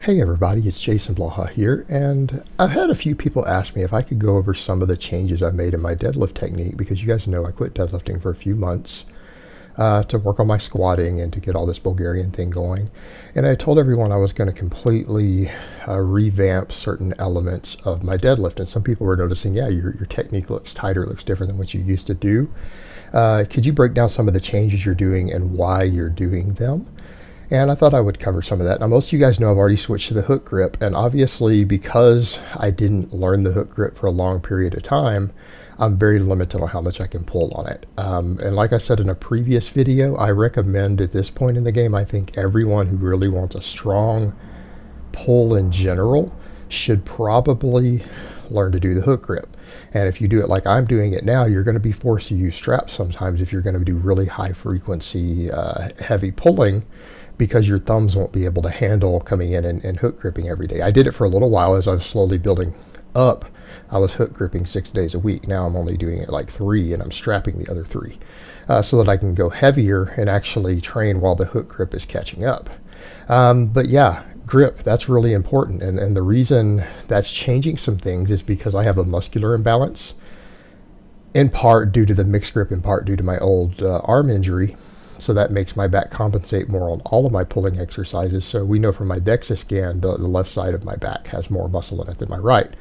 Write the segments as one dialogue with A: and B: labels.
A: Hey everybody, it's Jason Blaha here, and I've had a few people ask me if I could go over some of the changes I've made in my deadlift technique, because you guys know I quit deadlifting for a few months to work on my squatting and to get all this Bulgarian thing going. And I told everyone I was going to completely revamp certain elements of my deadlift, and some people were noticing, yeah, your technique looks tighter, looks different than what you used to do. Could you break down some of the changes you're doing and why you're doing them? And I thought I would cover some of that. Now, most of you guys know I've already switched to the hook grip, and obviously because I didn't learn the hook grip for a long period of time, I'm very limited on how much I can pull on it. And like I said in a previous video, I recommend at this point in the game, I think everyone who really wants a strong pull in general should probably learn to do the hook grip. And if you do it like I'm doing it now, you're going to be forced to use straps sometimes if you're going to do really high frequency, heavy pulling, because your thumbs won't be able to handle coming in and hook gripping every day. I did it for a little while as I was slowly building up. I was hook gripping 6 days a week. Now I'm only doing it like 3, and I'm strapping the other 3 so that I can go heavier and actually train while the hook grip is catching up. But yeah, grip, that's really important. And the reason that's changing some things is because I have a muscular imbalance, in part due to the mixed grip, in part due to my old arm injury. So that makes my back compensate more on all of my pulling exercises. So we know from my DEXA scan, the left side of my back has more muscle in it than my right.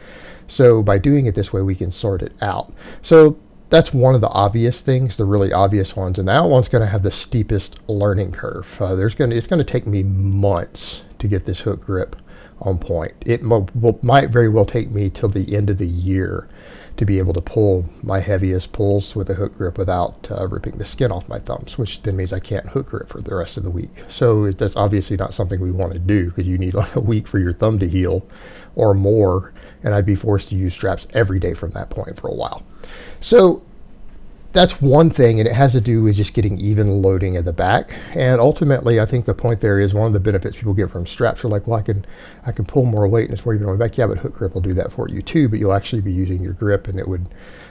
A: So by doing it this way, we can sort it out. So that's one of the obvious things, the really obvious ones. And that one's going to have the steepest learning curve. It's going to take me months to get this hook grip on point. It might very well take me till the end of the year to be able to pull my heaviest pulls with a hook grip without ripping the skin off my thumbs, which then means I can't hook grip for the rest of the week. So that's obviously not something we want to do, because you need like a week for your thumb to heal or more, and I'd be forced to use straps every day from that point for a while. So that's one thing, and it has to do with just getting even loading at the back. And ultimately, I think the point there is one of the benefits people get from straps are like, well, I can pull more weight and it's more even on my back. Yeah, but hook grip will do that for you too, but you'll actually be using your grip, and it would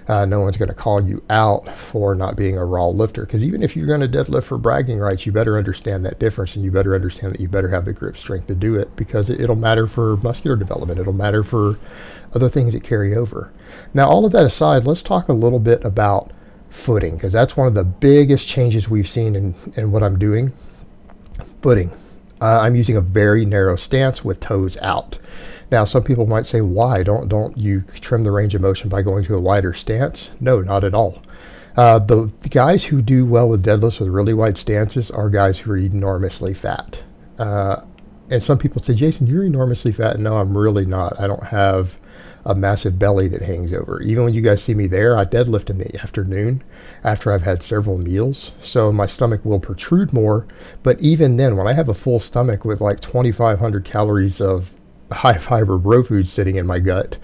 A: no one's going to call you out for not being a raw lifter. Because even if you're going to deadlift for bragging rights, you better understand that difference, and you better understand that you better have the grip strength to do it, because it'll matter for muscular development. It'll matter for other things that carry over. Now, all of that aside, let's talk a little bit about footing, because that's one of the biggest changes we've seen in what I'm doing. Footing. I'm using a very narrow stance with toes out. Now, some people might say, why? Don't you trim the range of motion by going to a wider stance? No, not at all. The guys who do well with deadlifts with really wide stances are guys who are enormously fat. And some people say, Jason, you're enormously fat. No, I'm really not. I don't have a massive belly that hangs over. Even when you guys see me there, I deadlift in the afternoon after I've had several meals, so my stomach will protrude more. But even then, when I have a full stomach with like 2,500 calories of high fiber bro food sitting in my gut,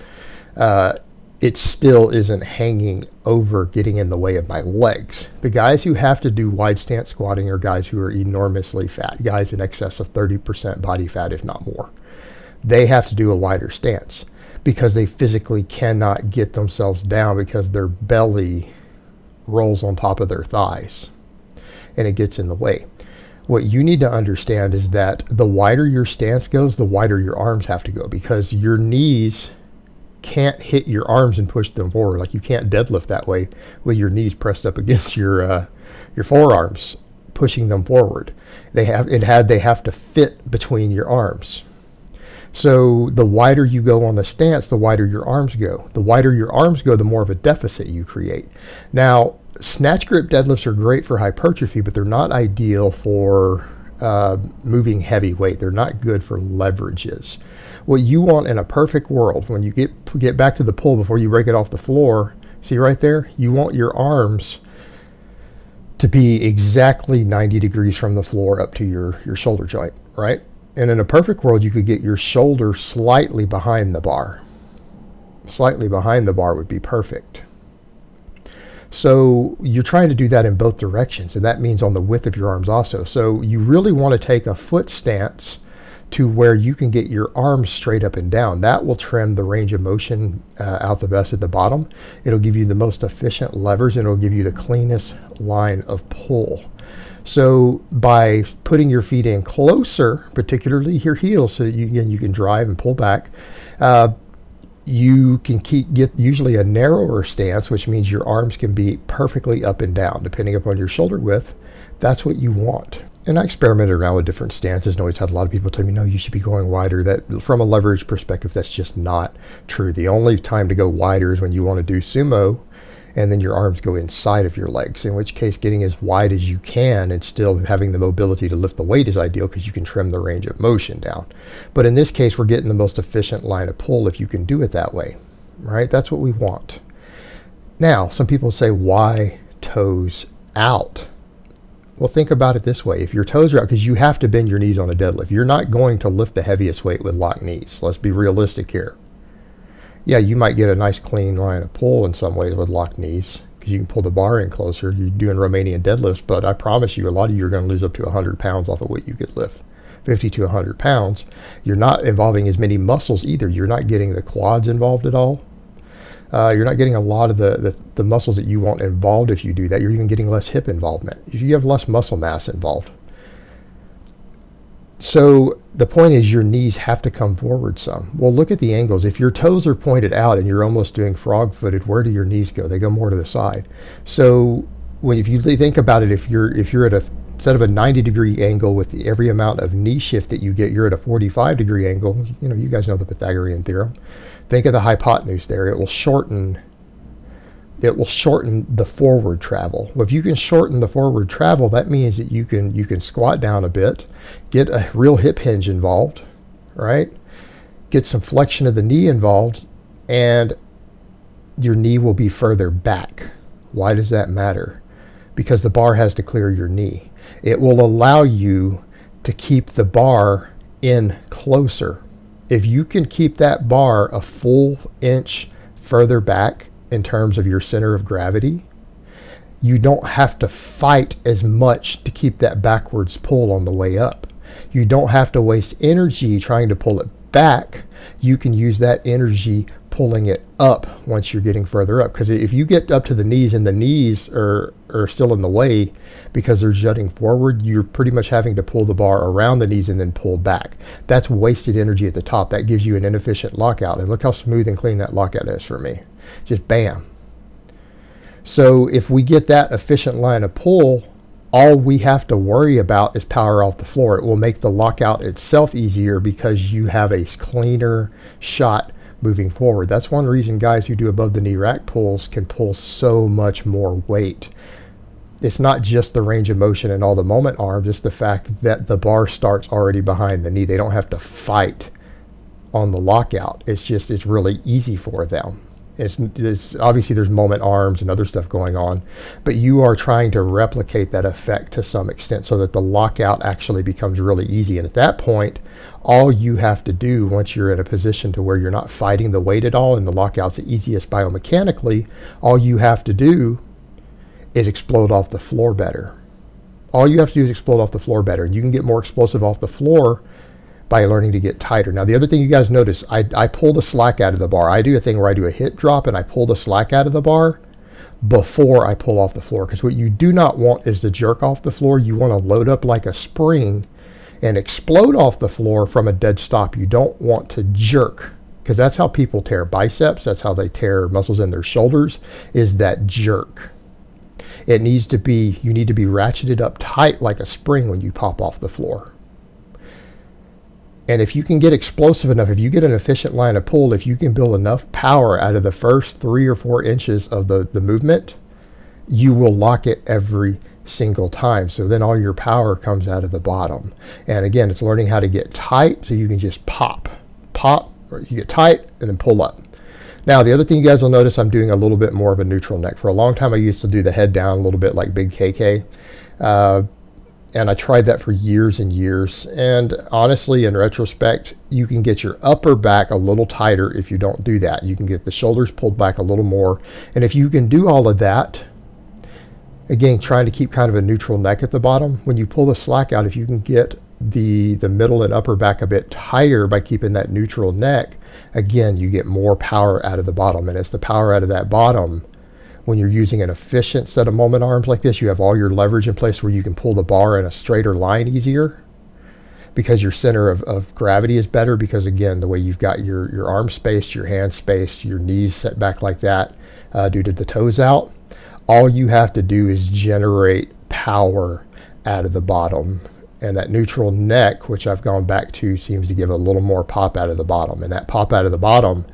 A: it still isn't hanging over, getting in the way of my legs. The guys who have to do wide stance squatting are guys who are enormously fat, guys in excess of 30% body fat, if not more. They have to do a wider stance, because they physically cannot get themselves down, because their belly rolls on top of their thighs and it gets in the way. What you need to understand is that the wider your stance goes, the wider your arms have to go, because your knees can't hit your arms and push them forward. Like, you can't deadlift that way with your knees pressed up against your forearms, pushing them forward. They have to fit between your arms. So the wider you go on the stance, the wider your arms go. The wider your arms go, the more of a deficit you create. Now, snatch grip deadlifts are great for hypertrophy, but they're not ideal for moving heavy weight. They're not good for leverages. What you want in a perfect world, when you get back to the pull before you break it off the floor, see right there, you want your arms to be exactly 90 degrees from the floor up to your shoulder joint, right? And in a perfect world, you could get your shoulder slightly behind the bar. Slightly behind the bar would be perfect. So you're trying to do that in both directions, and that means on the width of your arms also. So you really want to take a foot stance to where you can get your arms straight up and down. That will trim the range of motion out the best at the bottom. It'll give you the most efficient levers, and it'll give you the cleanest line of pull. So by putting your feet in closer, particularly your heels, so that you can drive and pull back, you can get usually a narrower stance, which means your arms can be perfectly up and down, depending upon your shoulder width. That's what you want. And I experimented around with different stances and always had a lot of people tell me, no, you should be going wider. That, from a leverage perspective, that's just not true. The only time to go wider is when you want to do sumo, and then your arms go inside of your legs, in which case getting as wide as you can and still having the mobility to lift the weight is ideal, because you can trim the range of motion down. But in this case, we're getting the most efficient line of pull if you can do it that way, right? That's what we want. Now, some people say, why toes out? Well, think about it this way. If your toes are out, because you have to bend your knees on a deadlift, you're not going to lift the heaviest weight with locked knees. Let's be realistic here. Yeah, you might get a nice clean line of pull in some ways with locked knees, because you can pull the bar in closer. You're doing Romanian deadlifts, but I promise you, a lot of you are going to lose up to 100 pounds off of what you could lift. 50 to 100 pounds. You're not involving as many muscles either. You're not getting the quads involved at all. You're not getting a lot of the muscles that you want involved if you do that. You're even getting less hip involvement. You have less muscle mass involved. So the point is, your knees have to come forward some. Well, look at the angles. If your toes are pointed out and you're almost doing frog-footed, where do your knees go? They go more to the side. So if you think about it, if you're at instead of a 90-degree angle with every amount of knee shift that you get, you're at a 45-degree angle. You know, you guys know the Pythagorean theorem. Think of the hypotenuse there. It will shorten the forward travel. Well, if you can shorten the forward travel, that means that you can squat down a bit, get a real hip hinge involved, right? Get some flexion of the knee involved, and your knee will be further back. Why does that matter? Because the bar has to clear your knee. It will allow you to keep the bar in closer. If you can keep that bar a full inch further back in terms of your center of gravity, you don't have to fight as much to keep that backwards pull on the way up. You don't have to waste energy trying to pull it back. You can use that energy pulling it up once you're getting further up. Because if you get up to the knees and the knees are still in the way because they're jutting forward, you're pretty much having to pull the bar around the knees and then pull back. That's wasted energy at the top. That gives you an inefficient lockout. And look how smooth and clean that lockout is for me. Just bam. So if we get that efficient line of pull, all we have to worry about is power off the floor. It will make the lockout itself easier because you have a cleaner shot moving forward. That's one reason guys who do above the knee rack pulls can pull so much more weight. It's not just the range of motion and all the moment arms, it's the fact that the bar starts already behind the knee. They don't have to fight on the lockout. It's really easy for them. It's obviously there's moment arms and other stuff going on, but you are trying to replicate that effect to some extent so that the lockout actually becomes really easy. And at that point, all you have to do once you're in a position to where you're not fighting the weight at all and the lockout's the easiest biomechanically, all you have to do is explode off the floor better. All you have to do is explode off the floor better. And you can get more explosive off the floor by learning to get tighter. Now, the other thing you guys notice, I pull the slack out of the bar. I do a thing where I do a hip drop and I pull the slack out of the bar before I pull off the floor. Because what you do not want is to jerk off the floor. You want to load up like a spring and explode off the floor from a dead stop. You don't want to jerk, because that's how people tear biceps. That's how they tear muscles in their shoulders, is that jerk. It needs to be, you need to be ratcheted up tight like a spring when you pop off the floor. And if you can get explosive enough, if you get an efficient line of pull, if you can build enough power out of the first 3 or 4 inches of the movement, you will lock it every single time. So then all your power comes out of the bottom. And again, it's learning how to get tight so you can just pop, or you get tight and then pull up. Now, the other thing you guys will notice, I'm doing a little bit more of a neutral neck. For a long time, I used to do the head down a little bit like Big KK. And I tried that for years and years. And honestly, in retrospect, you can get your upper back a little tighter if you don't do that. You can get the shoulders pulled back a little more. And if you can do all of that, again, trying to keep kind of a neutral neck at the bottom, when you pull the slack out, if you can get the middle and upper back a bit tighter by keeping that neutral neck, again, you get more power out of the bottom. And it's the power out of that bottom When you're using an efficient set of moment arms like this, you have all your leverage in place where you can pull the bar in a straighter line easier, because your center of gravity is better, because again, the way you've got your arm spaced, your hands spaced, your knees set back like that due to the toes out. All you have to do is generate power out of the bottom. And that neutral neck, which I've gone back to, seems to give a little more pop out of the bottom. And that pop out of the bottom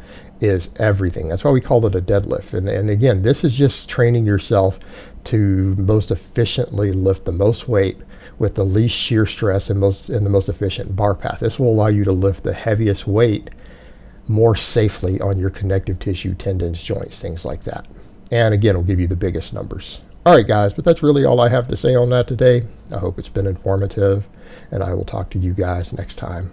A: is everything. That's why we call it a deadlift. And again, this is just training yourself to most efficiently lift the most weight with the least shear stress and the most efficient bar path. This will allow you to lift the heaviest weight more safely on your connective tissue, tendons, joints, things like that. And again, it'll give you the biggest numbers. All right, guys, but that's really all I have to say on that today. I hope it's been informative, and I will talk to you guys next time.